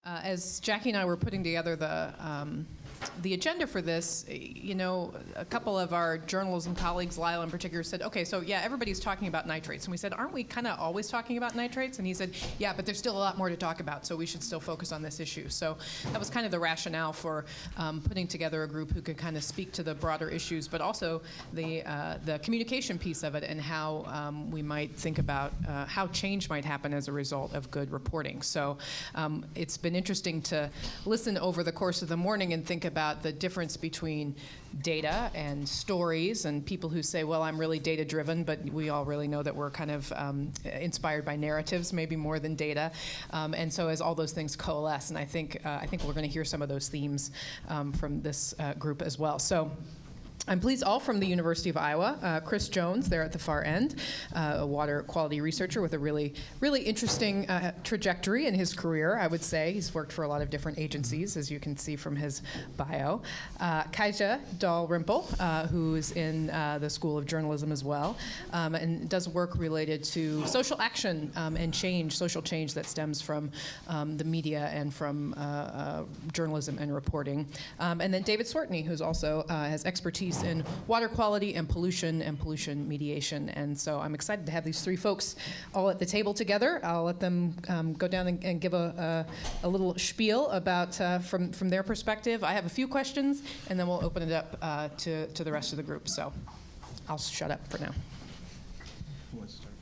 As Jackie and I were putting together the agenda for this, you know, a couple of our journalism colleagues, Lyle in particular, said, okay, so yeah, everybody's talking about nitrates. And we said, aren't we kind of always talking about nitrates? And he said, yeah, but there's still a lot more to talk about, so we should still focus on this issue. So that was kind of the rationale for putting together a group who could kind of speak to the broader issues, but also the communication piece of it and how we might think about how change might happen as a result of good reporting. So it's been interesting to listen over the course of the morning and think about the difference between data and stories and people who say, well, I'm really data driven, but we all really know that we're kind of inspired by narratives, maybe more than data. And so as all those things coalesce, and I think we're going to hear some of those themes from this group as well. So I'm pleased all from the University of Iowa. Chris Jones, there at the far end, a water quality researcher with a really, really interesting trajectory in his career, I would say. He's worked for a lot of different agencies, as you can see from his bio. Kajsa Dalrymple, who's in the School of Journalism as well, and does work related to social action and change, social change that stems from the media and from journalism and reporting. And then David Cwiertny, who's also has expertise in water quality and pollution mediation. And so I'm excited to have these three folks all at the table together. I'll let them go down and give a little spiel about from their perspective. I have a few questions, and then we'll open it up to the rest of the group. So I'll shut up for now. Who wants to start?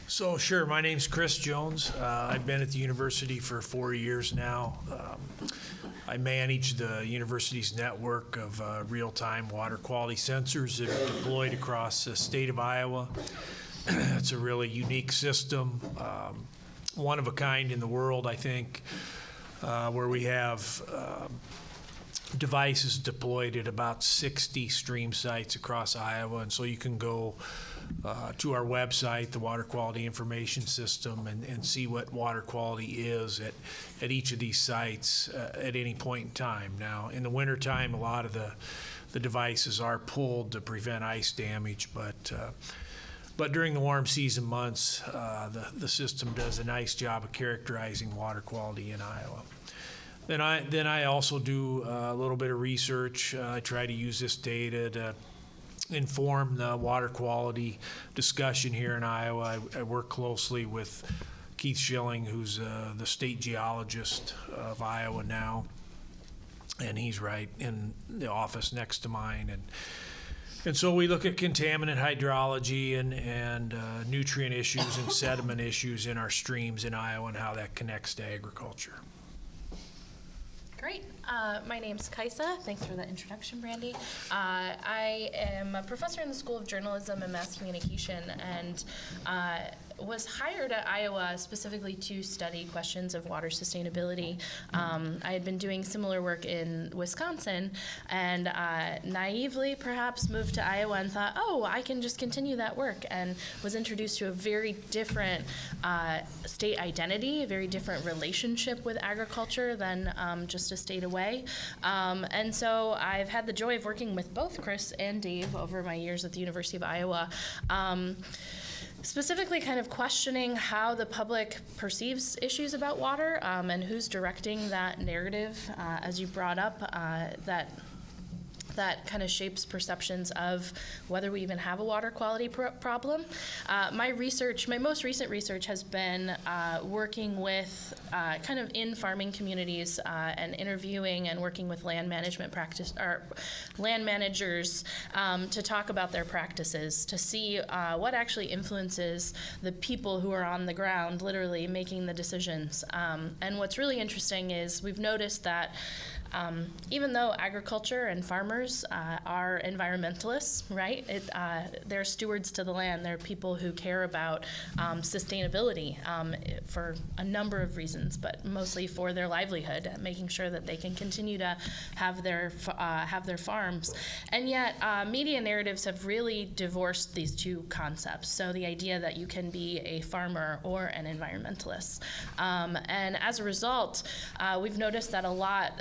So sure, my name's Chris Jones. I've been at the university for 4 years now. I manage the university's network of real-time water quality sensors that are deployed across the state of Iowa. It's a really unique system, one of a kind in the world, I think, where we have devices deployed at about 60 stream sites across Iowa. And so you can go to our website, the Water Quality Information System, and see what water quality is at each of these sites at any point in time. Now, in the wintertime, a lot of the devices are pulled to prevent ice damage, but during the warm season months, the system does a nice job of characterizing water quality in Iowa. Then I also do a little bit of research. I try to use this data to inform the water quality discussion here in Iowa. I work closely with Keith Schilling, who's the state geologist of Iowa now, and he's right in the office next to mine. And so we look at contaminant hydrology and nutrient issues and sediment issues in our streams in Iowa and how that connects to agriculture. Great. My name's Kajsa. Thanks for the introduction, Brandi. I am a professor in the School of Journalism and Mass Communication, and was hired at Iowa specifically to study questions of water sustainability. I had been doing similar work in Wisconsin, and naively perhaps moved to Iowa and thought, oh, I can just continue that work, and was introduced to a very different state identity, a very different relationship with agriculture than just a state away. And so I've had the joy of working with both Chris and Dave over my years at the University of Iowa. Specifically kind of questioning how the public perceives issues about water and who's directing that narrative, as you brought up, that kind of shapes perceptions of whether we even have a water quality problem. My most recent research has been working with kind of in farming communities and interviewing and working with land managers to talk about their practices, to see what actually influences the people who are on the ground, literally making the decisions. And what's really interesting is we've noticed that even though agriculture and farmers are environmentalists, right? They're stewards to the land. They're people who care about sustainability for a number of reasons, but mostly for their livelihood, making sure that they can continue to have their farms. And yet, media narratives have really divorced these two concepts. So the idea that you can be a farmer or an environmentalist. And as a result, we've noticed that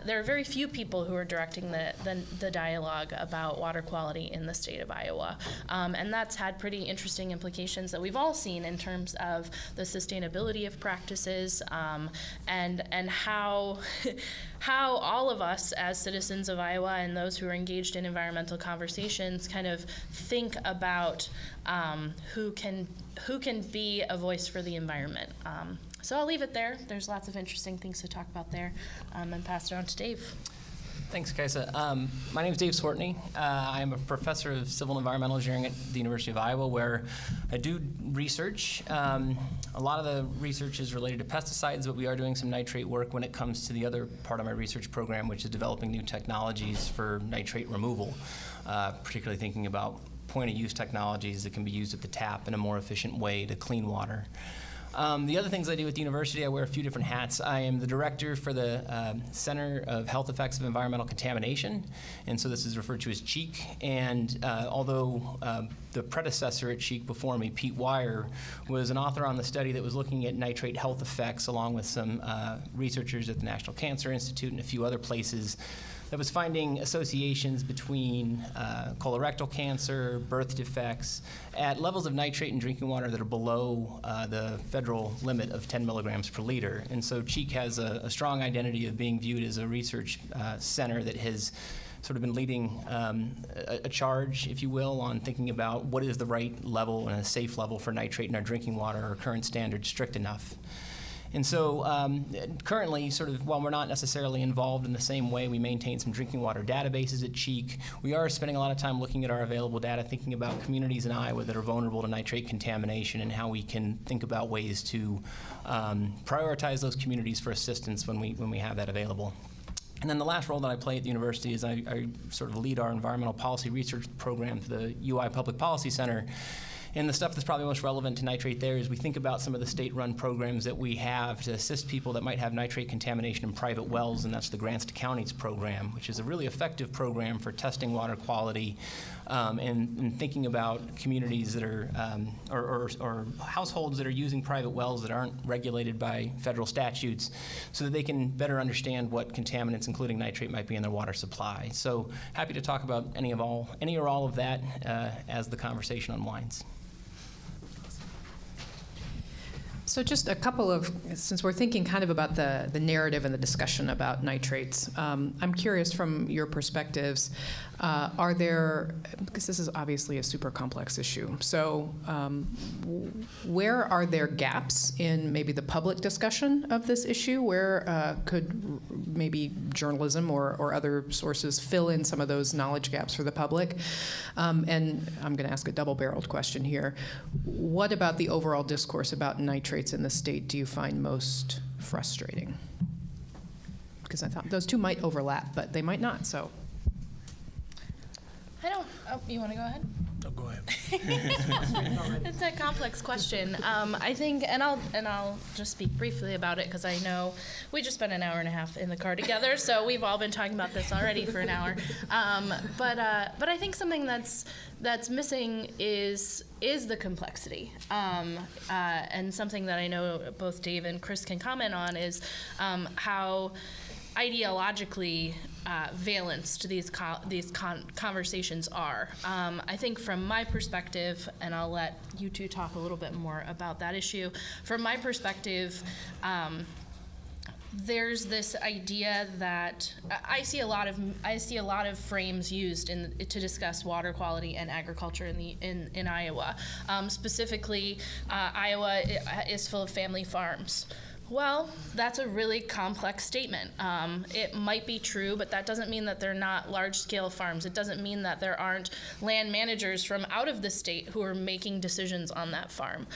there are very very few people who are directing the dialogue about water quality in the state of Iowa. And that's had pretty interesting implications that we've all seen in terms of the sustainability of practices, and how how all of us as citizens of Iowa and those who are engaged in environmental conversations kind of think about who can be a voice for the environment. So I'll leave it there. There's lots of interesting things to talk about there, and pass it on to Dave. Thanks, Kajsa. My name is Dave Cwiertny. I am a professor of civil and environmental engineering at the University of Iowa, where I do research. A lot of the research is related to pesticides, but we are doing some nitrate work when it comes to the other part of my research program, which is developing new technologies for nitrate removal, particularly thinking about point-of-use technologies that can be used at the tap in a more efficient way to clean water. The other things I do at the university, I wear a few different hats. I am the director for the Center of Health Effects of Environmental Contamination, and so this is referred to as CHEEC. And although the predecessor at CHEEC before me, Pete Wire, was an author on the study that was looking at nitrate health effects, along with some researchers at the National Cancer Institute and a few other places, that was finding associations between colorectal cancer, birth defects, at levels of nitrate in drinking water that are below the federal limit of 10 milligrams per liter. And so CHEEC has a strong identity of being viewed as a research center that has sort of been leading a charge, if you will, on thinking about what is the right level and a safe level for nitrate in our drinking water. Are current standards strict enough? And so currently, sort of, while we're not necessarily involved in the same way, we maintain some drinking water databases at CHEEC. We are spending a lot of time looking at our available data, thinking about communities in Iowa that are vulnerable to nitrate contamination and how we can think about ways to prioritize those communities for assistance when we have that available. And then the last role that I play at the university is I sort of lead our environmental policy research program for the UI Public Policy Center. And the stuff that's probably most relevant to nitrate there is we think about some of the state-run programs that we have to assist people that might have nitrate contamination in private wells, and that's the Grants to Counties program, which is a really effective program for testing water quality and thinking about communities that are, or households that are using private wells that aren't regulated by federal statutes, so that they can better understand what contaminants, including nitrate, might be in their water supply. So happy to talk about any or all of that as the conversation unwinds. So just a couple of, since we're thinking kind of about the narrative and the discussion about nitrates, I'm curious from your perspectives, are there, because this is obviously a super complex issue, so where are there gaps in maybe the public discussion of this issue? Where could maybe journalism or other sources fill in some of those knowledge gaps for the public? And I'm going to ask a double-barreled question here. What about the overall discourse about nitrates in the state do you find most frustrating? Because I thought those two might overlap, but they might not, so. You want to go ahead? No, go ahead. It's a complex question. I think, and I'll just speak briefly about it because I know we just spent an hour and a half in the car together, so we've all been talking about this already for an hour. But I think something that's missing is the complexity, and something that I know both Dave and Chris can comment on is how ideologically valenced these conversations are. I think from my perspective, and I'll let you two talk a little bit more about that issue. From my perspective, there's this idea that I see a lot of frames used to discuss water quality and agriculture in Iowa. Specifically, Iowa is full of family farms. Well, that's a really complex statement. It might be true, but that doesn't mean that they're not large-scale farms. It doesn't mean that there aren't land managers from out of the state who are making decisions on that farm.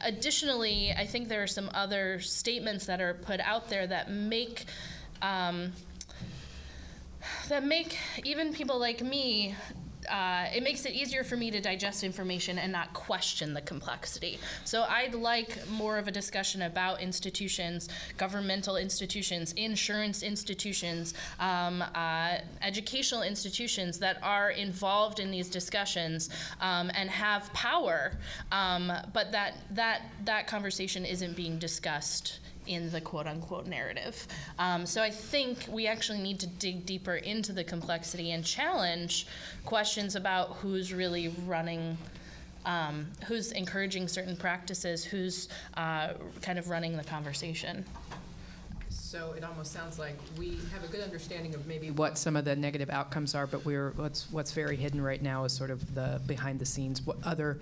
Additionally, I think there are some other statements that are put out there that make even people like me, it makes it easier for me to digest information and not question the complexity. So I'd like more of a discussion about institutions, governmental institutions, insurance institutions, educational institutions that are involved in these discussions and have power, but that conversation isn't being discussed in the quote-unquote narrative. So I think we actually need to dig deeper into the complexity and challenge questions about who's really running, who's encouraging certain practices, who's kind of running the conversation. So it almost sounds like we have a good understanding of maybe what some of the negative outcomes are, but what's very hidden right now is sort of the behind the scenes, what other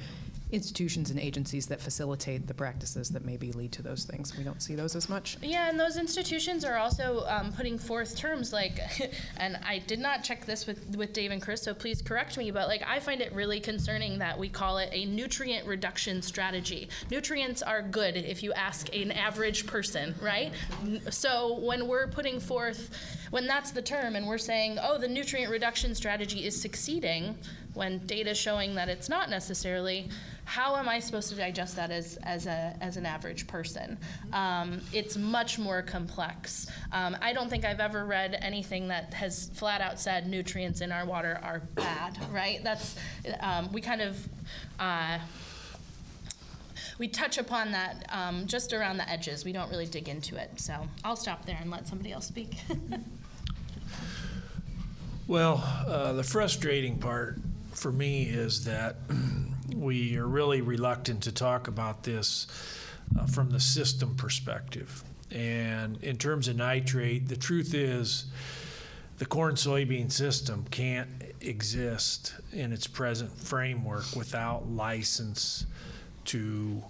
institutions and agencies that facilitate the practices that maybe lead to those things. We don't see those as much. Yeah, and those institutions are also putting forth terms like, and I did not check this with Dave and Chris, so please correct me, but like I find it really concerning that we call it a nutrient reduction strategy. Nutrients are good if you ask an average person, right? So when we're putting forth, when that's the term and we're saying, oh, the nutrient reduction strategy is succeeding, when data showing that it's not necessarily, how am I supposed to digest that as an average person? It's much more complex. I don't think I've ever read anything that has flat out said nutrients in our water are bad, right? That's, we kind of, we touch upon that just around the edges. We don't really dig into it. So I'll stop there and let somebody else speak. Well, the frustrating part for me is that we are really reluctant to talk about this from the system perspective. And in terms of nitrate, the truth is the corn-soybean system can't exist in its present framework without license to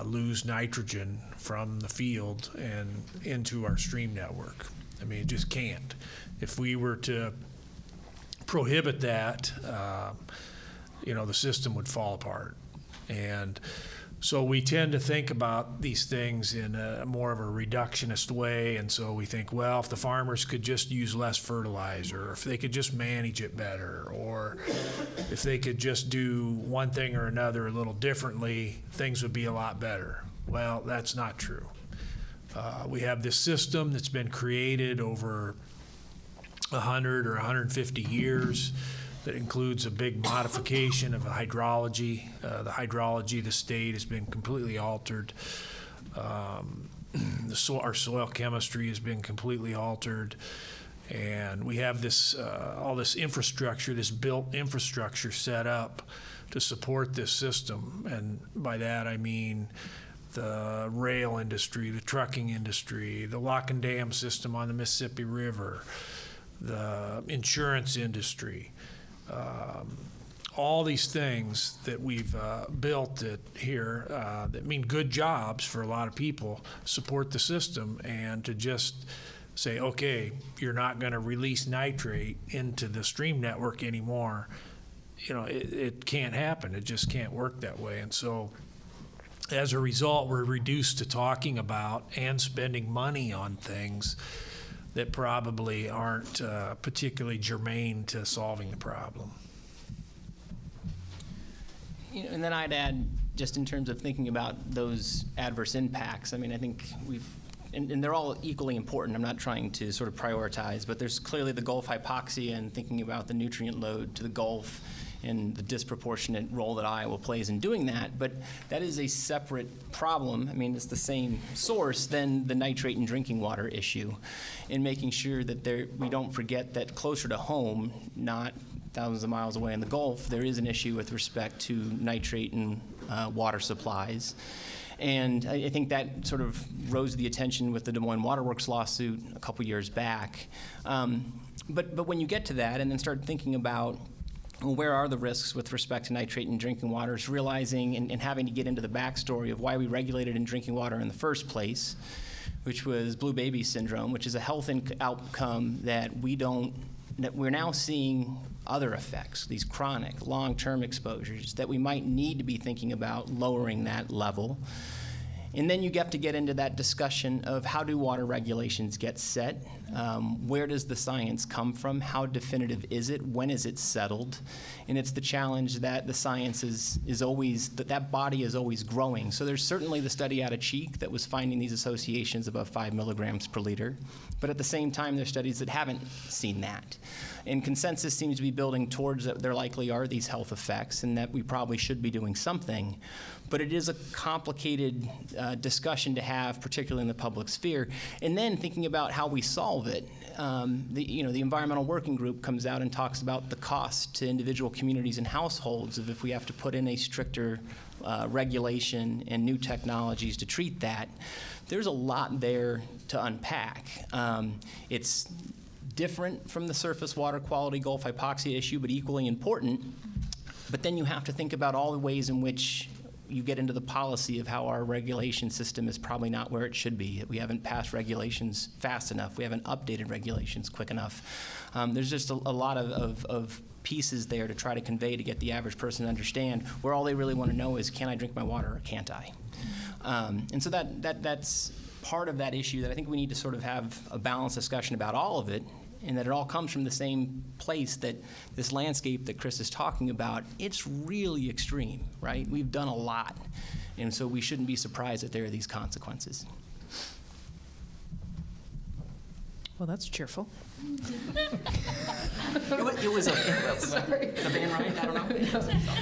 lose nitrogen from the field and into our stream network. I mean, it just can't. If we were to prohibit that, the system would fall apart. And so we tend to think about these things in a more of a reductionist way. And so we think, well, if the farmers could just use less fertilizer, or if they could just manage it better, or if they could just do one thing or another a little differently, things would be a lot better. Well, that's not true. We have this system that's been created over 100 or 150 years that includes a big modification of the hydrology. The hydrology of the state has been completely altered. Our soil chemistry has been completely altered. And we have this, all this infrastructure, this built infrastructure set up to support this system. And by that I mean the rail industry, the trucking industry, the lock and dam system on the Mississippi River, the insurance industry, all these things that we've built here that mean good jobs for a lot of people support the system. And to just say, okay, you're not going to release nitrate into the stream network anymore, it can't happen. It just can't work that way. And so as a result, we're reduced to talking about and spending money on things that probably aren't particularly germane to solving the problem. And then I'd add, just in terms of thinking about those adverse impacts, I mean, I think and they're all equally important. I'm not trying to sort of prioritize, but there's clearly the Gulf hypoxia and thinking about the nutrient load to the Gulf and the disproportionate role that Iowa plays in doing that. But that is a separate problem. I mean, it's the same source than the nitrate in drinking water issue, in making sure that we don't forget that closer to home, not thousands of miles away in the Gulf, there is an issue with respect to nitrate in water supplies. And I think that sort of rose to the attention with the Des Moines Water Works lawsuit a couple years back. But when you get to that and then start thinking about, well, where are the risks with respect to nitrate in drinking water, is realizing and having to get into the backstory of why we regulated in drinking water in the first place, which was blue baby syndrome, which is a health outcome that we're now seeing other effects, these chronic, long-term exposures that we might need to be thinking about lowering that level. And then you have to get into that discussion of how do water regulations get set? Where does the science come from? How definitive is it? When is it settled? And it's the challenge that the science is always, that body is always growing. So there's certainly the study out of Cheek that was finding these associations above 5 milligrams per liter. But at the same time, there's studies that haven't seen that. And consensus seems to be building towards that there likely are these health effects and that we probably should be doing something. But it is a complicated discussion to have, particularly in the public sphere. And then thinking about how we solve it. The environmental working group comes out and talks about the cost to individual communities and households of if we have to put in a stricter regulation and new technologies to treat that. There's a lot there to unpack. It's different from the surface water quality Gulf hypoxia issue, but equally important. But then you have to think about all the ways in which you get into the policy of how our regulation system is probably not where it should be. We haven't passed regulations fast enough. We haven't updated regulations quick enough. There's just a lot of pieces there to try to convey to get the average person to understand where all they really want to know is, can I drink my water or can't I? And so that's part of that issue that I think we need to sort of have a balanced discussion about all of it, and that it all comes from the same place, that this landscape that Chris is talking about, it's really extreme, right? We've done a lot, and so we shouldn't be surprised that there are these consequences. Well, that's cheerful. It was the band right? I don't know.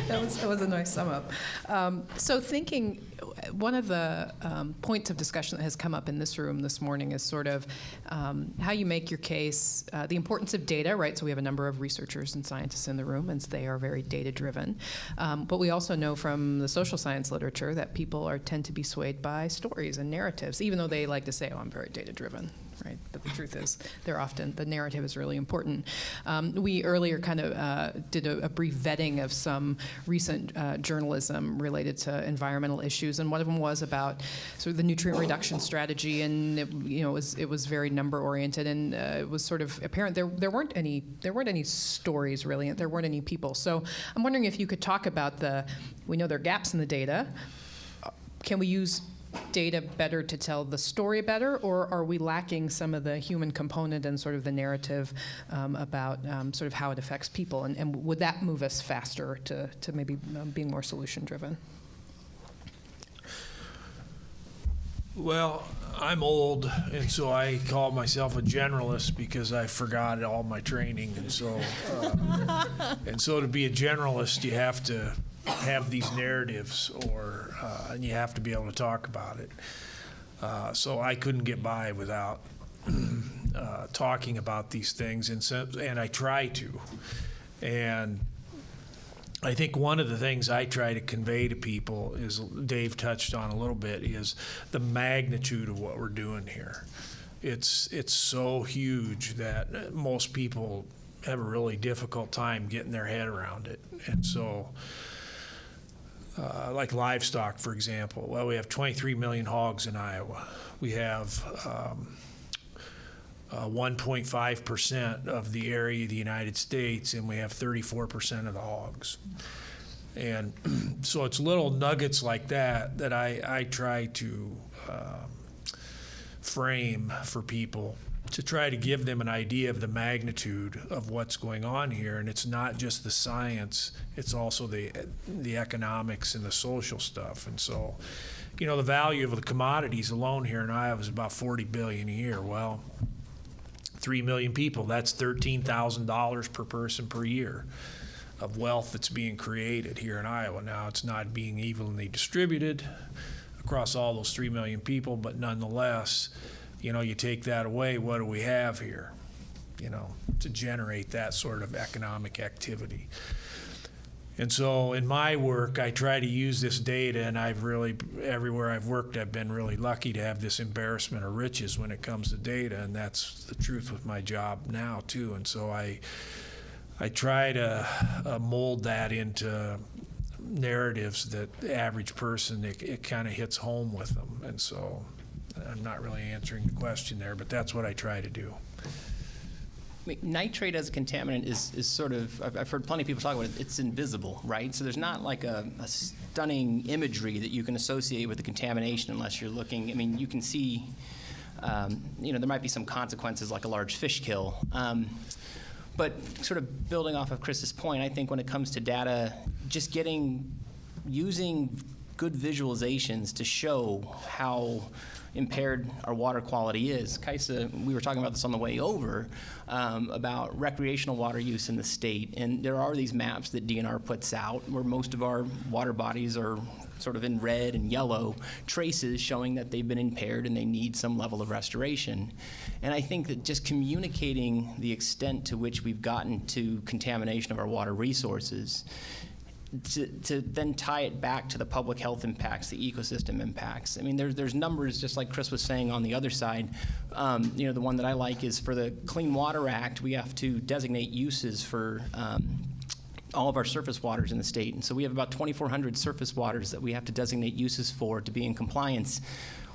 That was a nice sum up. So thinking, one of the points of discussion that has come up in this room this morning is sort of how you make your case, the importance of data, right? So we have a number of researchers and scientists in the room, and they are very data-driven. But we also know from the social science literature that people tend to be swayed by stories and narratives, even though they like to say, oh, I'm very data-driven. Right, but the truth is, the narrative is really important. We earlier kind of did a brief vetting of some recent journalism related to environmental issues, and one of them was about sort of the nutrient reduction strategy, and it was very number oriented, and it was sort of apparent there weren't any stories really, there weren't any people. So I'm wondering if you could talk about we know there are gaps in the data. Can we use data better to tell the story better, or are we lacking some of the human component and sort of the narrative about sort of how it affects people, and would that move us faster to maybe being more solution driven? Well, I'm old, and so I call myself a generalist because I forgot all my training, and so to be a generalist, you have to have these narratives, and you have to be able to talk about it. So I couldn't get by without talking about these things, and I try to. And I think one of the things I try to convey to people is, Dave touched on a little bit, is the magnitude of what we're doing here. It's so huge that most people have a really difficult time getting their head around it. And so, like livestock, for example, well, we have 23 million hogs in Iowa. We have 1.5% of the area of the United States, and we have 34% of the hogs. And so it's little nuggets like that I try to frame for people to try to give them an idea of the magnitude of what's going on here. And it's not just the science, it's also the economics and the social stuff. And so, the value of the commodities alone here in Iowa is about $40 billion a year. Well, 3 million people, that's $13,000 per person per year of wealth that's being created here in Iowa. Now, it's not being evenly distributed across all those 3 million people, but nonetheless, you take that away, what do we have here, to generate that sort of economic activity? And so in my work, I try to use this data, and everywhere I've worked, I've been really lucky to have this embarrassment of riches when it comes to data, and that's the truth with my job now, too. And so I try to mold that into narratives that the average person, it kind of hits home with them. And so I'm not really answering the question there, but that's what I try to do. Nitrate as a contaminant is sort of, I've heard plenty of people talk about it, it's invisible, right? So there's not like a stunning imagery that you can associate with the contamination unless you're looking. I mean, you can see, there might be some consequences like a large fish kill. But sort of building off of Chris's point, I think when it comes to data, just using good visualizations to show how impaired our water quality is. Kajsa, we were talking about this on the way over, about recreational water use in the state, and there are these maps that DNR puts out where most of our water bodies are sort of in red and yellow traces showing that they've been impaired and they need some level of restoration. And I think that just communicating the extent to which we've gotten to contamination of our water resources, to then tie it back to the public health impacts, the ecosystem impacts. I mean, there's numbers, just like Chris was saying on the other side. You know, the one that I like is for the Clean Water Act, we have to designate uses for all of our surface waters in the state. And so we have about 2,400 surface waters that we have to designate uses for to be in compliance.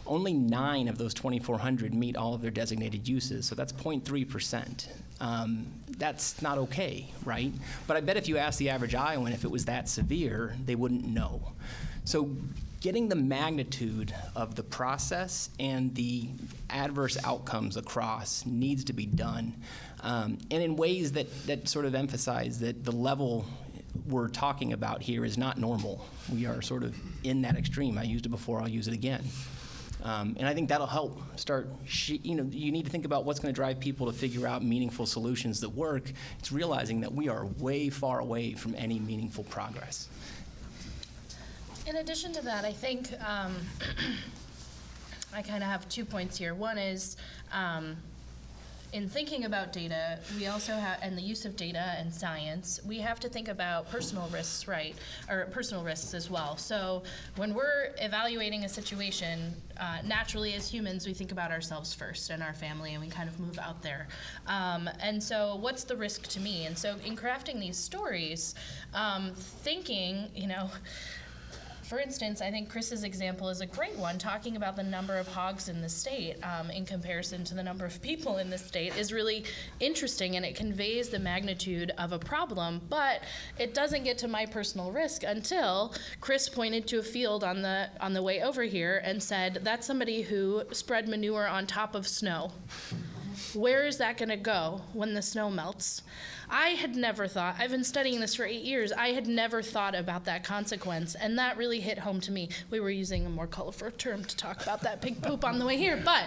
Only 9 of those 2,400 meet all of their designated uses, so that's 0.3%. That's not okay, right? But I bet if you asked the average Iowan if it was that severe, they wouldn't know. So getting the magnitude of the process and the adverse outcomes across needs to be done, and in ways that sort of emphasize that the level we're talking about here is not normal. We are sort of in that extreme. I used it before, I'll use it again. And I think that'll help start, you know, you need to think about what's going to drive people to figure out meaningful solutions that work. It's realizing that we are way far away from any meaningful progress. In addition to that, I think I kind of have 2 points here. One is, in thinking about data, we also have, and the use of data and science, we have to think about personal risks, right? Or personal risks as well. So when we're evaluating a situation, naturally as humans, we think about ourselves first and our family, and we kind of move out there. And so what's the risk to me? And so in crafting these stories, thinking, you know, for instance, I think Chris's example is a great one. Talking about the number of hogs in the state in comparison to the number of people in the state is really interesting, and it conveys the magnitude of a problem, but it doesn't get to my personal risk until Chris pointed to a field on the way over here and said, that's somebody who spread manure on top of snow. Where is that going to go when the snow melts? I had never thought, I've been studying this for 8 years, I had never thought about that consequence, and that really hit home to me. We were using a more colorful term to talk about that pig poop on the way here, but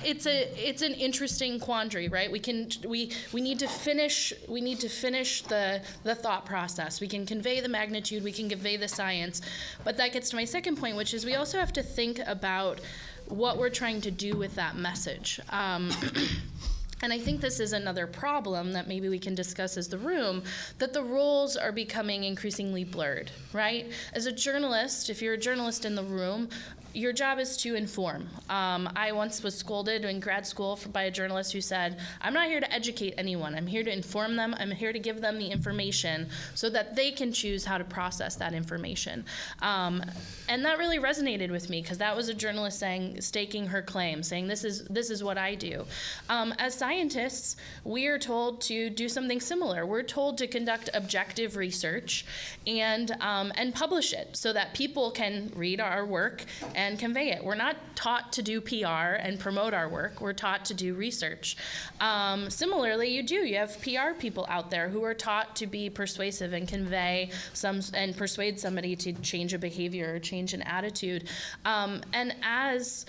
it's an interesting quandary, right? We need to finish the thought process. We can convey the magnitude, we can convey the science, but that gets to my second point, which is we also have to think about what we're trying to do with that message. And I think this is another problem that maybe we can discuss as the room, that the roles are becoming increasingly blurred, right? As a journalist, if you're a journalist in the room, your job is to inform. I once was scolded in grad school by a journalist who said, I'm not here to educate anyone. I'm here to inform them. I'm here to give them the information so that they can choose how to process that information. And that really resonated with me, because that was a journalist staking her claim, saying this is what I do. As scientists, we are told to do something similar. We're told to conduct objective research and publish it so that people can read our work and convey it. We're not taught to do PR and promote our work. We're taught to do research. Similarly, you have PR people out there who are taught to be persuasive and convey and persuade somebody to change a behavior or change an attitude. And as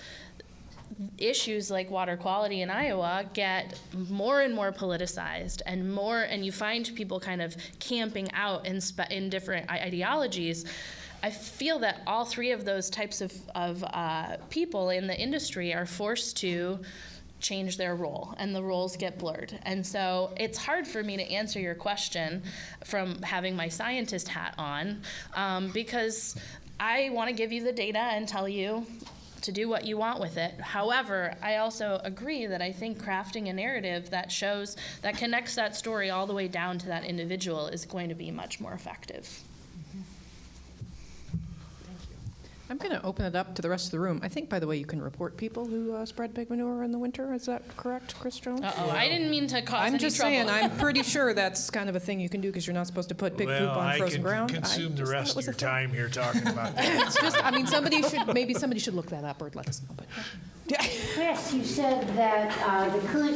issues like water quality in Iowa get more and more politicized and you find people kind of camping out in different ideologies, I feel that all three of those types of people in the industry are forced to change their role, and the roles get blurred. And so it's hard for me to answer your question from having my scientist hat on, because I want to give you the data and tell you to do what you want with it. However, I also agree that I think crafting a narrative that connects that story all the way down to that individual is going to be much more effective. I'm going to open it up to the rest of the room. I think, by the way, you can report people who spread pig manure in the winter. Is that correct, Chris Jones? Uh-oh, I didn't mean to cause any trouble. I'm just saying, I'm pretty sure that's kind of a thing you can do, because you're not supposed to put pig poop on frozen ground. Well, I can consume the rest of your time here talking about that. It's just, I mean, somebody should look that up or let us know. But Chris, you said that the corn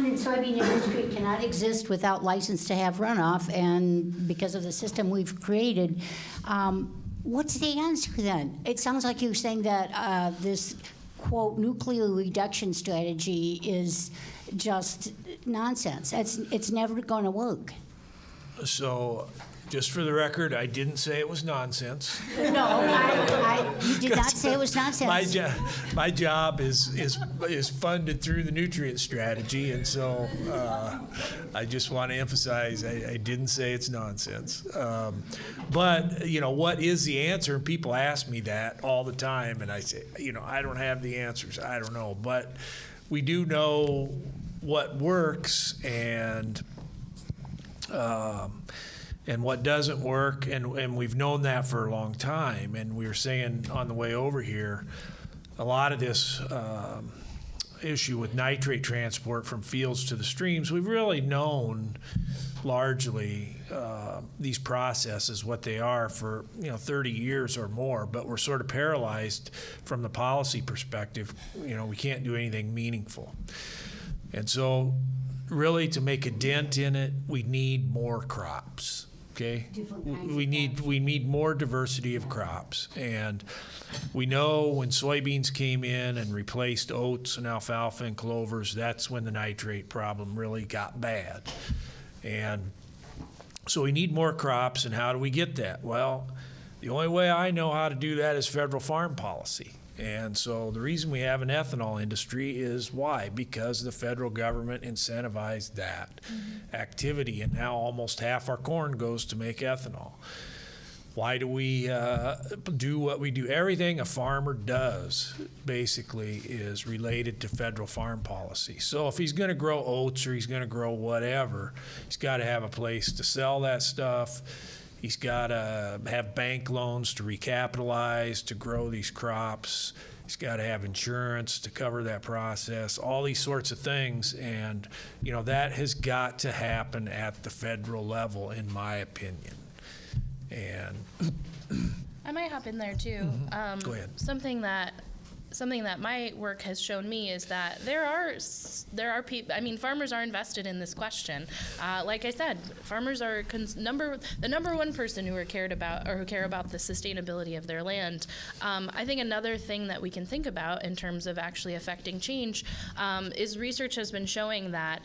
and soybean industry cannot exist without license to have runoff, and because of the system we've created, What's the answer then? It sounds like you're saying that this, quote, nuclear reduction strategy is just nonsense. It's never going to work. So, just for the record, I didn't say it was nonsense. No, you did not say it was nonsense. My job is funded through the nutrient strategy, and so I just want to emphasize I didn't say it's nonsense. But what is the answer? And people ask me that all the time, and I say, I don't have the answers. I don't know, but we do know what works and what doesn't work, and we've known that for a long time. And we were saying on the way over here, a lot of this issue with nitrate transport from fields to the streams, we've really known largely these processes, what they are for 30 years or more, but we're sort of paralyzed from the policy perspective. We can't do anything meaningful. And so really to make a dent in it, we need more crops. Okay, we need more diversity of crops, and we know when soybeans came in and replaced oats and alfalfa and clovers, that's when the nitrate problem really got bad. And so we need more crops, and how do we get that? Well, the only way I know how to do that is federal farm policy. And so the reason we have an ethanol industry is why? Because the federal government incentivized that activity, and now almost half our corn goes to make ethanol. Why do we do what we do? Everything a farmer does basically is related to federal farm policy. So if he's going to grow oats or he's going to grow whatever, he's got to have a place to sell that stuff. He's got to have bank loans to recapitalize, to grow these crops. He's got to have insurance to cover that process, all these sorts of things. And, that has got to happen at the federal level, in my opinion. And I might hop in there too. Go ahead. Something that my work has shown me is that there are people. I mean, farmers are invested in this question. Like I said, farmers are the number one person who care about the sustainability of their land. I think another thing that we can think about in terms of actually affecting change is research has been showing that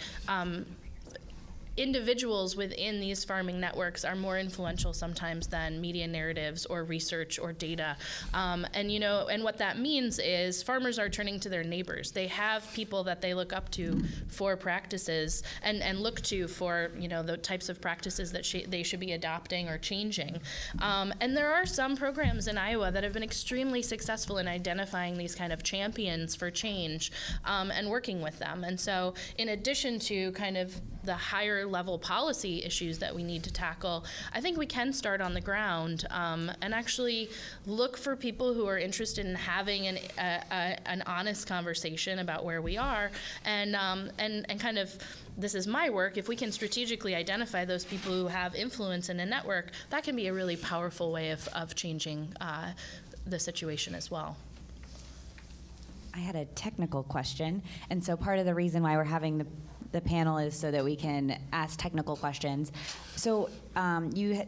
individuals within these farming networks are more influential sometimes than media narratives or research or data. And what that means is farmers are turning to their neighbors. They have people that they look up to for practices and look to for, the types of practices that they should be adopting or changing. And there are some programs in Iowa that have been extremely successful in identifying these kind of champions for change and working with them. And so in addition to kind of the higher level policy issues that we need to tackle, I think we can start on the ground and actually look for people who are interested in having an honest conversation about where we are, and kind of, this is my work. If we can strategically identify those people who have influence in a network, that can be a really powerful way of changing the situation as well. I had a technical question, and so part of the reason why we're having the panel is so that we can ask technical questions. So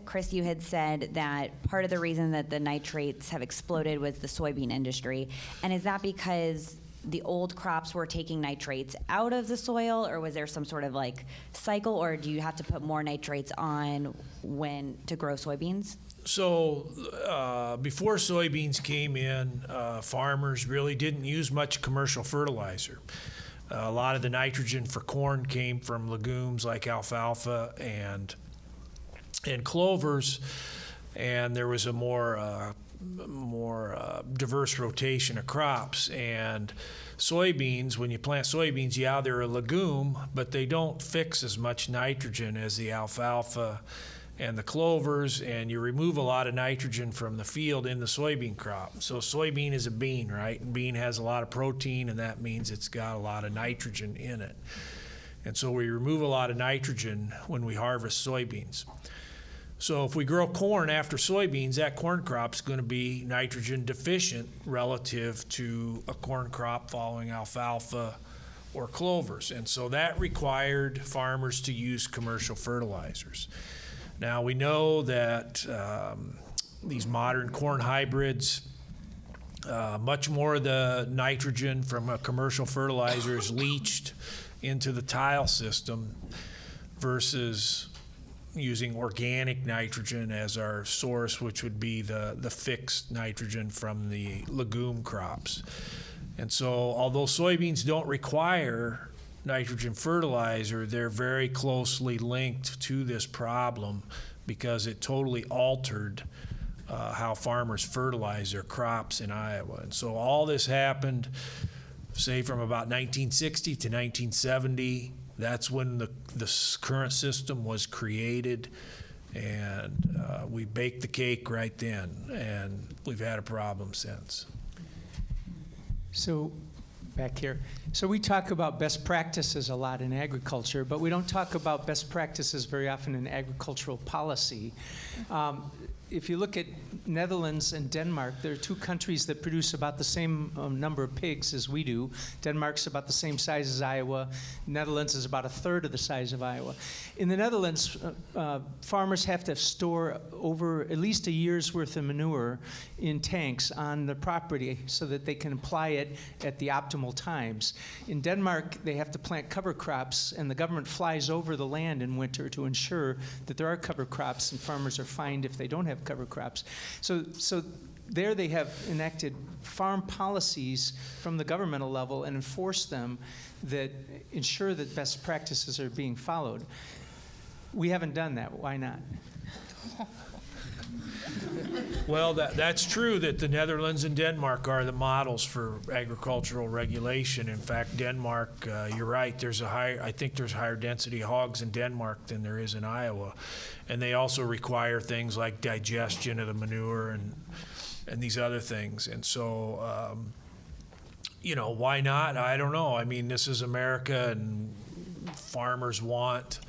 Chris, you had said that part of the reason that the nitrates have exploded was the soybean industry. And is that because the old crops were taking nitrates out of the soil, or was there some sort of cycle, or do you have to put more nitrates on to grow soybeans? So before soybeans came in, farmers really didn't use much commercial fertilizer. A lot of the nitrogen for corn came from legumes like alfalfa and clovers, and there was a more diverse rotation of crops. And soybeans, when you plant soybeans, yeah, they're a legume, but they don't fix as much nitrogen as the alfalfa and the clovers, and you remove a lot of nitrogen from the field in the soybean crop. So soybean is a bean, right? And bean has a lot of protein, and that means it's got a lot of nitrogen in it. And so we remove a lot of nitrogen when we harvest soybeans. So if we grow corn after soybeans, that corn crop's going to be nitrogen deficient relative to a corn crop following alfalfa or clovers. And so that required farmers to use commercial fertilizers. Now, we know that these modern corn hybrids. Much more of the nitrogen from a commercial fertilizer is leached into the tile system versus using organic nitrogen as our source, which would be the fixed nitrogen from the legume crops. And so although soybeans don't require nitrogen fertilizer, they're very closely linked to this problem because it totally altered how farmers fertilize their crops in Iowa. And so all this happened, say, from about 1960 to 1970. That's when the current system was created, and we baked the cake right then, and we've had a problem since. So, back here. So we talk about best practices a lot in agriculture, but we don't talk about best practices very often in agricultural policy. If you look at Netherlands and Denmark, there are two countries that produce about the same number of pigs as we do. Denmark's about the same size as Iowa. Netherlands is about a third of the size of Iowa. In the Netherlands, farmers have to store over at least a year's worth of manure in tanks on the property so that they can apply it at the optimal times. In Denmark, they have to plant cover crops, and the government flies over the land in winter to ensure that there are cover crops, and farmers are fined if they don't have cover crops. So there they have enacted farm policies from the governmental level and enforce them that ensure that best practices are being followed. We haven't done that. Why not? Well, that's true that the Netherlands and Denmark are the models for agricultural regulation. In fact, Denmark, you're right, I think there's higher density hogs in Denmark than there is in Iowa. And they also require things like digestion of the manure and these other things. And so, why not? I don't know. I mean, this is America, and farmers want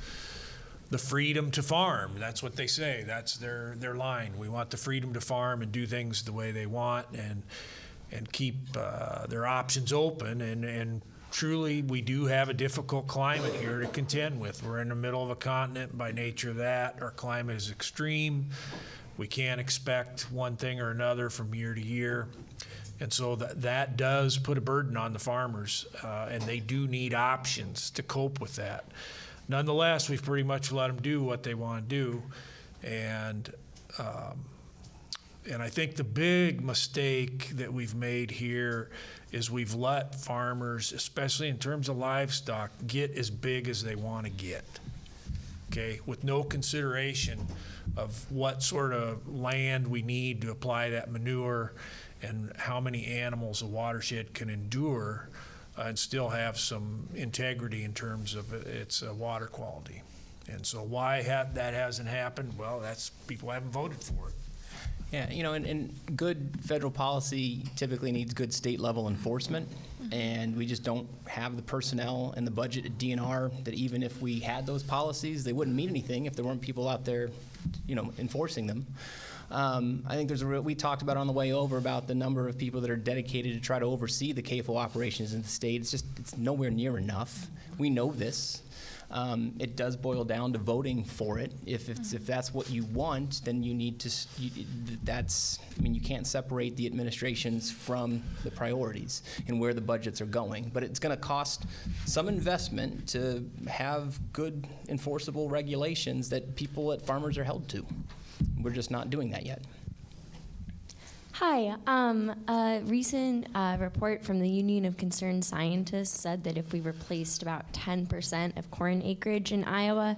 the freedom to farm. That's what they say. That's their line. We want the freedom to farm and do things the way they want, and keep their options open. And truly, we do have a difficult climate here to contend with. We're in the middle of a continent by nature of that. Our climate is extreme. We can't expect one thing or another from year to year. And so that does put a burden on the farmers, and they do need options to cope with that. Nonetheless, we've pretty much let them do what they want to do, and I think the big mistake that we've made here is we've let farmers, especially in terms of livestock, get as big as they want to get, okay, with no consideration of what sort of land we need to apply that manure and how many animals a watershed can endure and still have some integrity in terms of its water quality. And so why that hasn't happened? Well, that's people haven't voted for it. Yeah, and good federal policy typically needs good state level enforcement, and we just don't have the personnel and the budget at DNR that even if we had those policies, they wouldn't mean anything if there weren't people out there, enforcing them. I think we talked about on the way over about the number of people that are dedicated to try to oversee the CAFO operations in the state. It's nowhere near enough. We know this. It does boil down to voting for it. If that's what you want, then you need to. You can't separate the administrations from the priorities and where the budgets are going. But it's going to cost some investment to have good enforceable regulations that people at farmers are held to. We're just not doing that yet. Hi. A recent report from the Union of Concerned Scientists said that if we replaced about 10% of corn acreage in Iowa,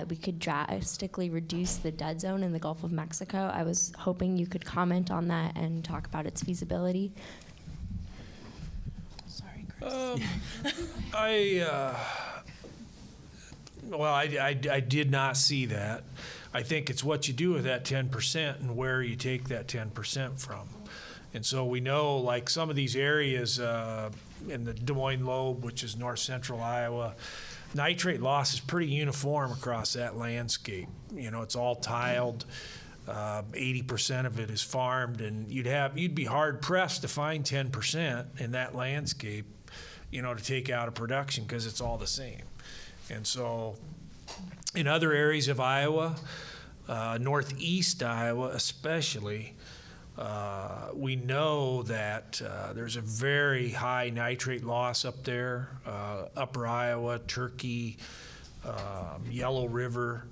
we could drastically reduce the dead zone in the Gulf of Mexico. I was hoping you could comment on that and talk about its feasibility. Sorry, Chris. I did not see that. I think it's what you do with that 10% and where you take that 10% from. And so we know, like some of these areas in the Des Moines Lobe, which is north central Iowa, nitrate loss is pretty uniform across that landscape. It's all tiled. 80% of it is farmed, and you'd be hard pressed to find 10% in that landscape, to take out of production because it's all the same. And so in other areas of Iowa, Northeast Iowa especially, we know that there's a very high nitrate loss up there. Upper Iowa, Turkey, Yellow River,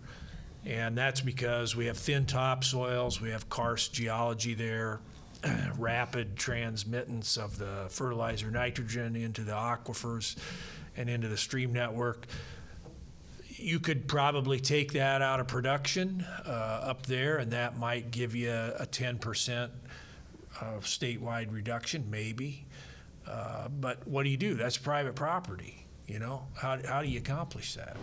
and that's because we have thin topsoils, we have karst geology there, rapid transmittance of the fertilizer nitrogen into the aquifers and into the stream network. You could probably take that out of production up there, and that might give you a 10% statewide reduction, maybe. But what do? That's private property, you know? How do you accomplish that?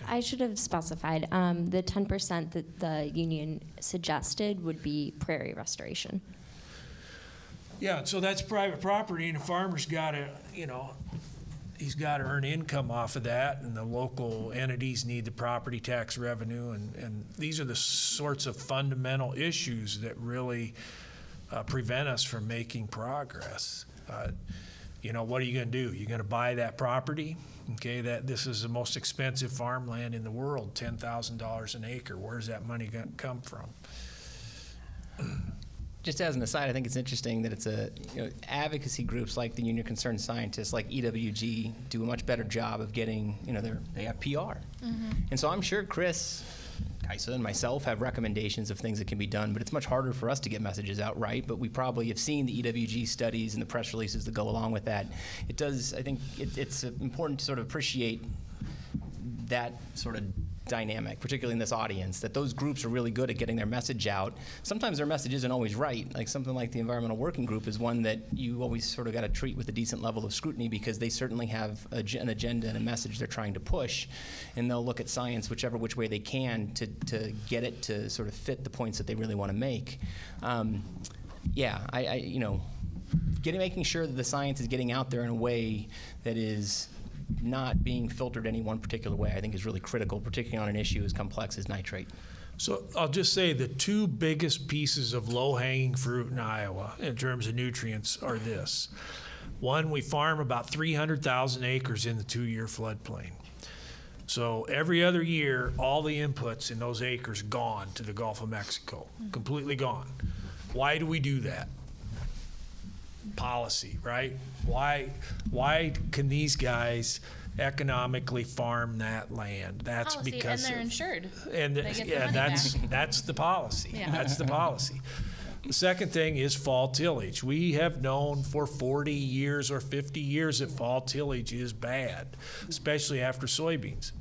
I should have specified the 10% that the union suggested would be prairie restoration. Yeah, so that's private property, and the farmer's got to, he's got to earn income off of that, and the local entities need the property tax revenue, and these are the sorts of fundamental issues that really prevent us from making progress. What are you going to do? You're going to buy that property? Okay, this is the most expensive farmland in the world, $10,000 an acre. Where's that money going to come from? Just as an aside, I think it's interesting that it's advocacy groups like the Union of Concerned Scientists, like EWG, do a much better job of getting, they have PR. Mm-hmm. And so I'm sure Chris, Kajsa, and myself have recommendations of things that can be done, but it's much harder for us to get messages out, right? But we probably have seen the EWG studies and the press releases that go along with that. It does, I think it's important to sort of appreciate that sort of dynamic, particularly in this audience, that those groups are really good at getting their message out. Sometimes their message isn't always right. Like something like the Environmental Working Group is one that you always sort of got to treat with a decent level of scrutiny, because they certainly have an agenda and a message they're trying to push, and they'll look at science which way they can to get it to sort of fit the points that they really want to make. Making sure that the science is getting out there in a way that is not being filtered any one particular way, I think is really critical, particularly on an issue as complex as nitrate. So I'll just say the two biggest pieces of low-hanging fruit in Iowa in terms of nutrients are this. One, we farm about 300,000 acres in the 2-year floodplain. So every other year, all the inputs in those acres gone to the Gulf of Mexico, completely gone. Why do we do that? Policy, right? Why can these guys economically farm that land? That's Policy, because and they're insured. And They get the money that's the policy. Yeah. That's the policy. The second thing is fall tillage. We have known for 40 years or 50 years that fall tillage is bad, especially after soybeans.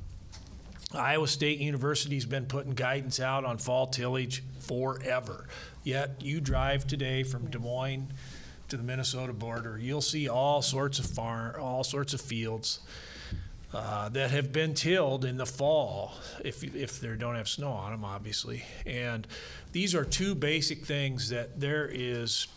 Iowa State University's been putting guidance out on fall tillage forever. Yet you drive today from Des Moines to the Minnesota border, you'll see all sorts of fields that have been tilled in the fall, if they don't have snow on them, obviously. And these are two basic things that there is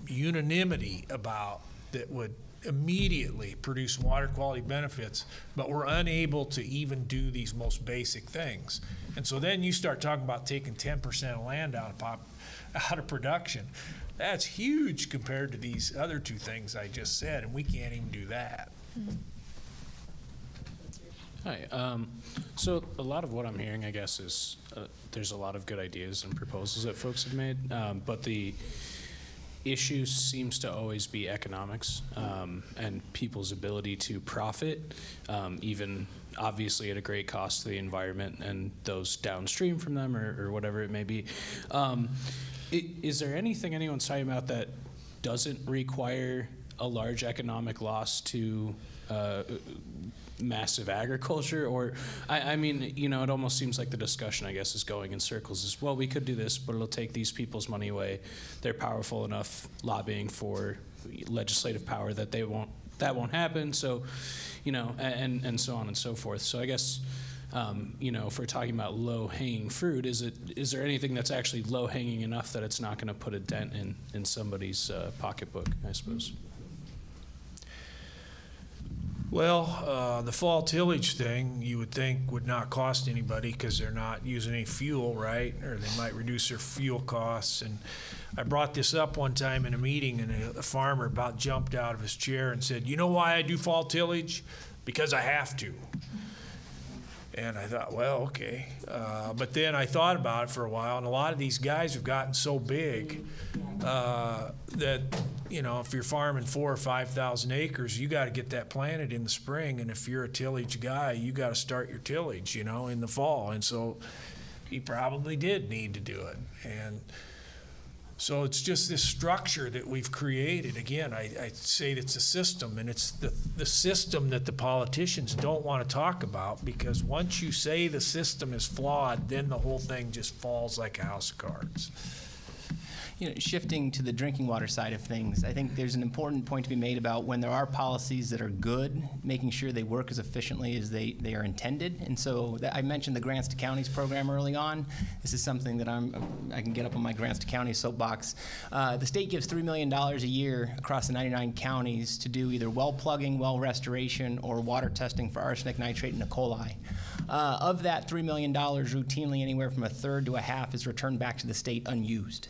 unanimity about that would immediately produce water quality benefits, but we're unable to even do these most basic things. And so then you start talking about taking 10% of land out of production. That's huge compared to these other two things I just said, and we can't even do that. Hi. So a lot of what I'm hearing, I guess, is there's a lot of good ideas and proposals that folks have made, but the issue seems to always be economics and people's ability to profit, even obviously at a great cost to the environment and those downstream from them or whatever it may be. Is there anything anyone's talking about that doesn't require a large economic loss to massive agriculture? Or, I mean, it almost seems like the discussion, I guess, is going in circles is, well, we could do this, but it'll take these people's money away. They're powerful enough lobbying for legislative power that that won't happen. So, and so on and so forth. So I guess, if we're talking about low-hanging fruit, is there anything that's actually low-hanging enough that it's not going to put a dent in somebody's pocketbook, I suppose? Well, the fall tillage thing, you would think would not cost anybody because they're not using any fuel, right? Or they might reduce their fuel costs. And I brought this up one time in a meeting, and a farmer about jumped out of his chair and said, "You know why I do fall tillage? Because I have to." And I thought, well, okay. But then I thought about it for a while, and a lot of these guys have gotten so big that, you know, if you're farming 4,000 or 5,000 acres, you got to get that planted in the spring. And if you're a tillage guy, you got to start your tillage, you know, in the fall. And so he probably did need to do it. And so it's just this structure that we've created. Again, I say it's a system, and it's the system that the politicians don't want to talk about, because once you say the system is flawed, then the whole thing just falls like a house of cards. You know, shifting to the drinking water side of things, I think there's an important point to be made about when there are policies that are good, making sure they work as efficiently as they are intended. And so I mentioned the Grants to Counties program early on. This is something that I can get up on my Grants to Counties soapbox. The state gives $3 million a year across the 99 counties to do either well plugging, well restoration, or water testing for arsenic, nitrate, and E. coli. Of that $3 million, routinely anywhere from a third to a half is returned back to the state unused.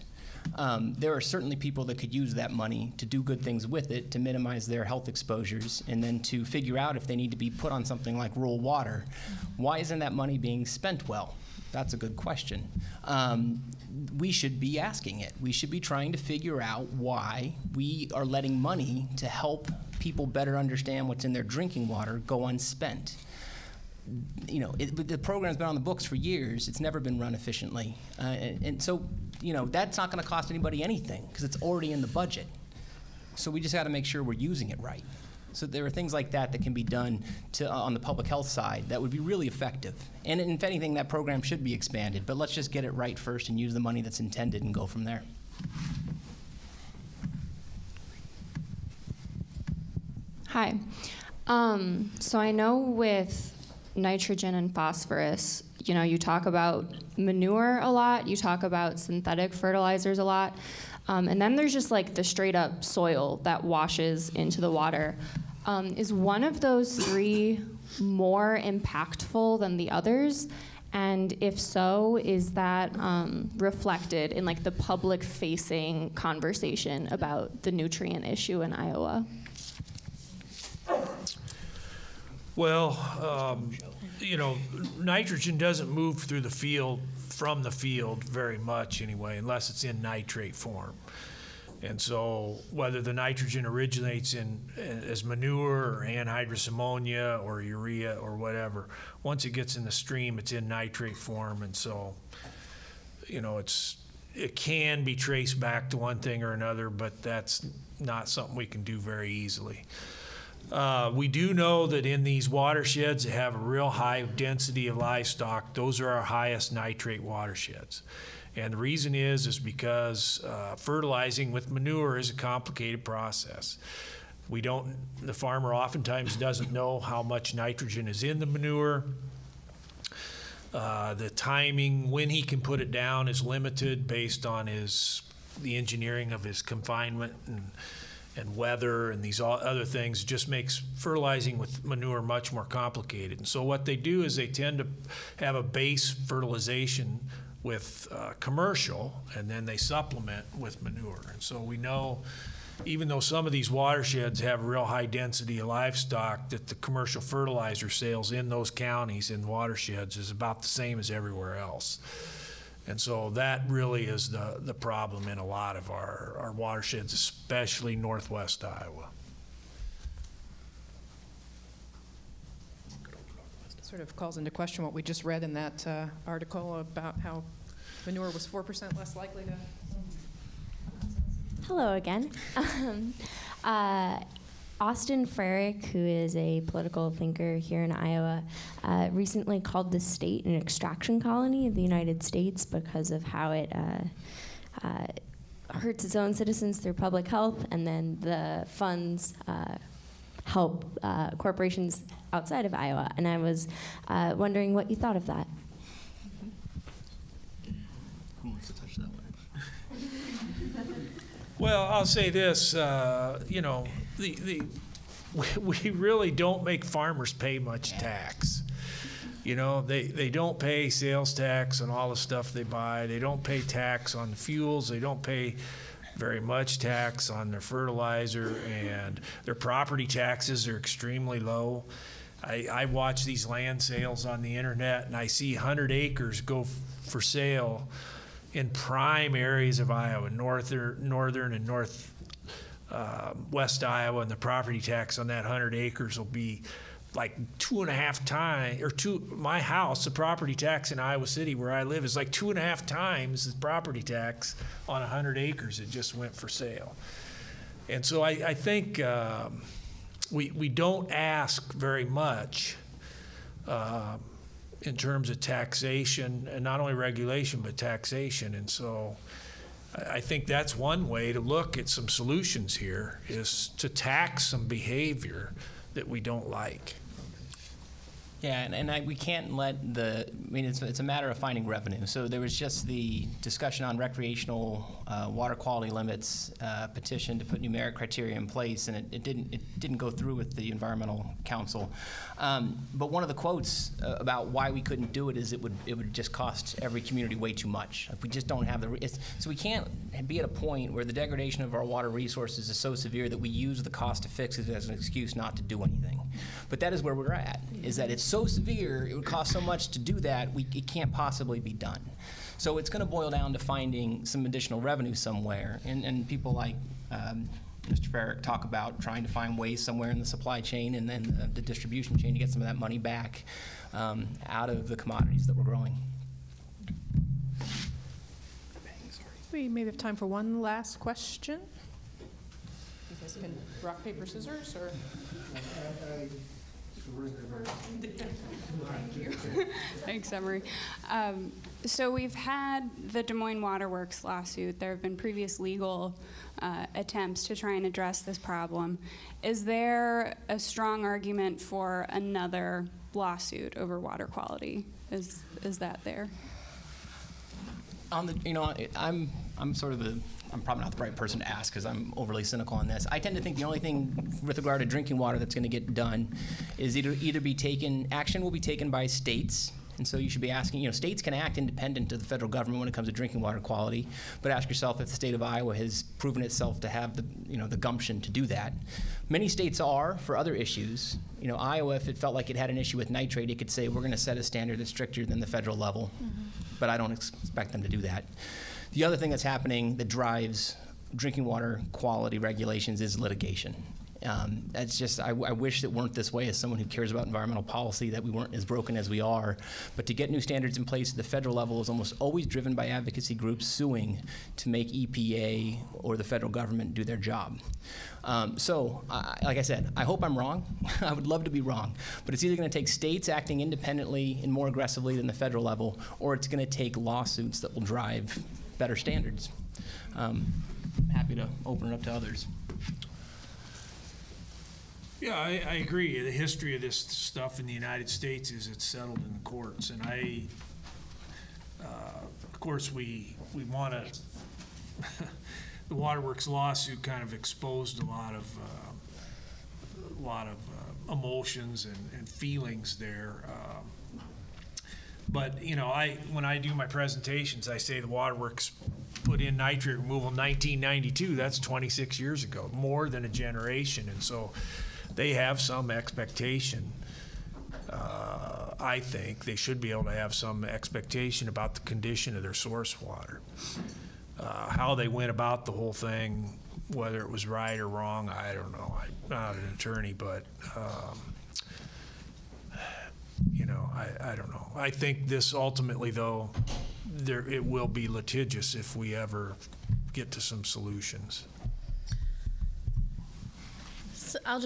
There are certainly people that could use that money to do good things with it, to minimize their health exposures, and then to figure out if they need to be put on something like rural water. Why isn't that money being spent well? That's a good question. We should be asking it. We should be trying to figure out why we are letting money to help people better understand what's in their drinking water go unspent. You know, the program's been on the books for years. It's never been run efficiently. And so, you know, that's not going to cost anybody anything because it's already in the budget. So we just got to make sure we're using it right. So there are things like that that can be done on the public health side that would be really effective. And if anything, that program should be expanded. But let's just get it right first and use the money that's intended and go from there. Hi. So I know with nitrogen and phosphorus, you know, you talk about manure a lot, you talk about synthetic fertilizers a lot, and then there's just like the straight up soil that washes into the water. Is one of those three more impactful than the others? And if so, is that reflected in like the public facing conversation about the nutrient issue in Iowa? Well, you know, nitrogen doesn't move through the field, from the field very much anyway, unless it's in nitrate form. And so whether the nitrogen originates as manure or anhydrous ammonia or urea or whatever, once it gets in the stream, it's in nitrate form. And so, you know, it can be traced back to one thing or another, but that's not something we can do very easily. We do know that in these watersheds that have a real high density of livestock, those are our highest nitrate watersheds. And the reason is because fertilizing with manure is a complicated process. The farmer oftentimes doesn't know how much nitrogen is in the manure. The timing, when he can put it down, is limited based on the engineering of his confinement and weather and these other things. It just makes fertilizing with manure much more complicated. And so what they do is they tend to have a base fertilization with commercial, and then they supplement with manure. And so we know, even though some of these watersheds have a real high density of livestock, that the commercial fertilizer sales in those counties and watersheds is about the same as everywhere else. And so that really is the problem in a lot of our watersheds, especially northwest Iowa. Sort of calls into question what we just read in that article about how manure was 4% less likely to. Hello again. Austin Frerick, who is a political thinker here in Iowa, recently called the state an extraction colony of the United States because of how it hurts its own citizens through public health, and then the funds help corporations outside of Iowa. And I was wondering what you thought of that. Who wants to touch that one? Well, I'll say this, you know, we really don't make farmers pay much tax. You know, they don't pay sales tax on all the stuff they buy. They don't pay tax on the fuels. They don't pay very much tax on their fertilizer, and their property taxes are extremely low. I watch these land sales on the internet, and I see 100 acres go for sale in prime areas of Iowa, northern and west Iowa, and the property tax on that 100 acres will be like 2.5 times, my house, the property tax in Iowa City where I live is like 2.5 times the property tax on 100 acres that just went for sale. And so I think we don't ask very much in terms of taxation, and not only regulation, but taxation. And so I think that's one way to look at some solutions here, is to tax some behavior that we don't like. Yeah, and we can't let it's a matter of finding revenue. So there was just the discussion on recreational water quality limits petition to put numeric criteria in place, and it didn't go through with the Environmental Council. But one of the quotes about why we couldn't do it is it would just cost every community way too much. Like, we just don't have so we can't be at a point where the degradation of our water resources is so severe that we use the cost to fix it as an excuse not to do anything. But that is where we're at, is that it's so severe, it would cost so much to do that, it can't possibly be done. So it's going to boil down to finding some additional revenue somewhere, and people like Mr. Farrick talk about trying to find ways somewhere in the supply chain and then the distribution chain to get some of that money back out of the commodities that we're growing. We maybe have time for one last question. You guys can rock, paper, scissors, or? Thank you. Thanks, Emery. So we've had the Des Moines Waterworks lawsuit. There have been previous legal attempts to try and address this problem. Is there a strong argument for another lawsuit over water quality? Is that there? I'm probably not the right person to ask because I'm overly cynical on this. I tend to think the only thing with regard to drinking water that's going to get done is action will be taken by states. And so you should be asking, states can act independent of the federal government when it comes to drinking water quality, but ask yourself if the state of Iowa has proven itself to have the gumption to do that. Many states are for other issues. Iowa, if it felt like it had an issue with nitrate, it could say we're going to set a standard that's stricter than the federal level, but I don't expect them to do that. The other thing that's happening that drives drinking water quality regulations is litigation. That's just, I wish it weren't this way as someone who cares about environmental policy, that we weren't as broken as we are. But to get new standards in place at the federal level is almost always driven by advocacy groups suing to make EPA or the federal government do their job. Like I said, I hope I'm wrong. I would love to be wrong. But it's either going to take states acting independently and more aggressively than the federal level, or it's going to take lawsuits that will drive better standards. I'm happy to open it up to others. Yeah, I agree. The history of this stuff in the United States is it's settled in the courts, and of course, we want to. The Waterworks lawsuit kind of exposed a lot of emotions and feelings there. But when I do my presentations, I say the Waterworks put in nitrate removal in 1992. That's 26 years ago, more than a generation, and so they have some expectation. I think they should be able to have some expectation about the condition of their source water. How they went about the whole thing, whether it was right or wrong, I don't know. I'm not an attorney, but I don't know. I think this ultimately, though, it will be litigious if we ever get to some solutions. So I'll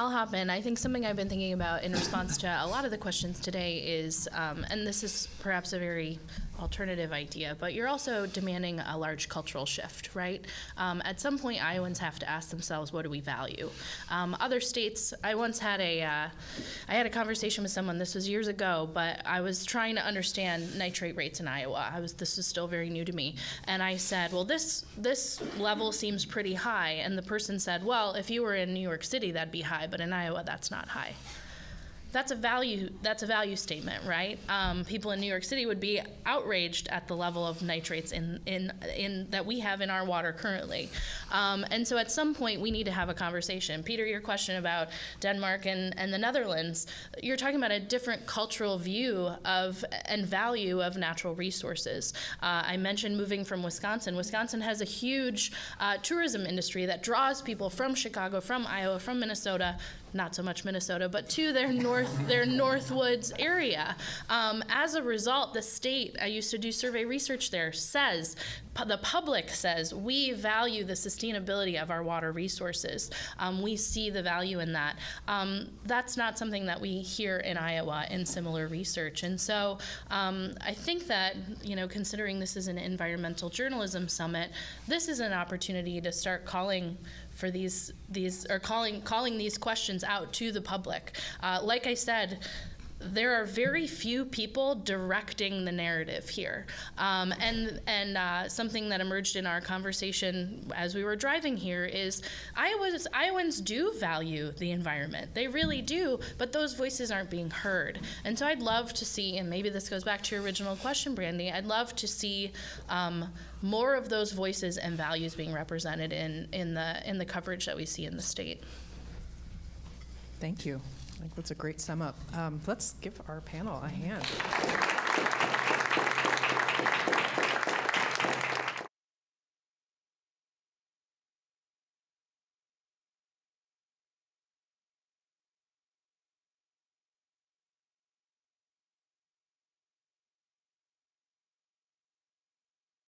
hop in. I think something I've been thinking about in response to a lot of the questions today is, and this is perhaps a very alternative idea, but you're also demanding a large cultural shift, right? At some point, Iowans have to ask themselves, what do we value? Other states, I once had I had a conversation with someone, this was years ago, but I was trying to understand nitrate rates in Iowa. This is still very new to me. And I said, well, this level seems pretty high. And the person said, well, if you were in New York City, that'd be high, but in Iowa, that's not high. that's a value statement, right? People in New York City would be outraged at the level of nitrates in that we have in our water currently. And so at some point we need to have a conversation. Peter, your question about Denmark and the Netherlands, you're talking about a different cultural view of and value of natural resources. I mentioned moving from Wisconsin. Wisconsin has a huge tourism industry that draws people from Chicago, from Iowa, from Minnesota, not so much Minnesota, but to their Northwoods area. As a result, the state, I used to do survey research there, says, the public says, we value the sustainability of our water resources. We see the value in that. That's not something that we hear in Iowa in similar research. And so I think that, considering this is an environmental journalism summit, this is an opportunity to start calling for these or calling these questions out to the public. Like I said, there are very few people directing the narrative here. And something that emerged in our conversation as we were driving here is Iowans do value the environment. They really do, but those voices aren't being heard. And so I'd love to see, and maybe this goes back to your original question, Brandi, I'd love to see more of those voices and values being represented in the coverage that we see in the state. Thank you. I think that's a great sum up. Let's give our panel a hand.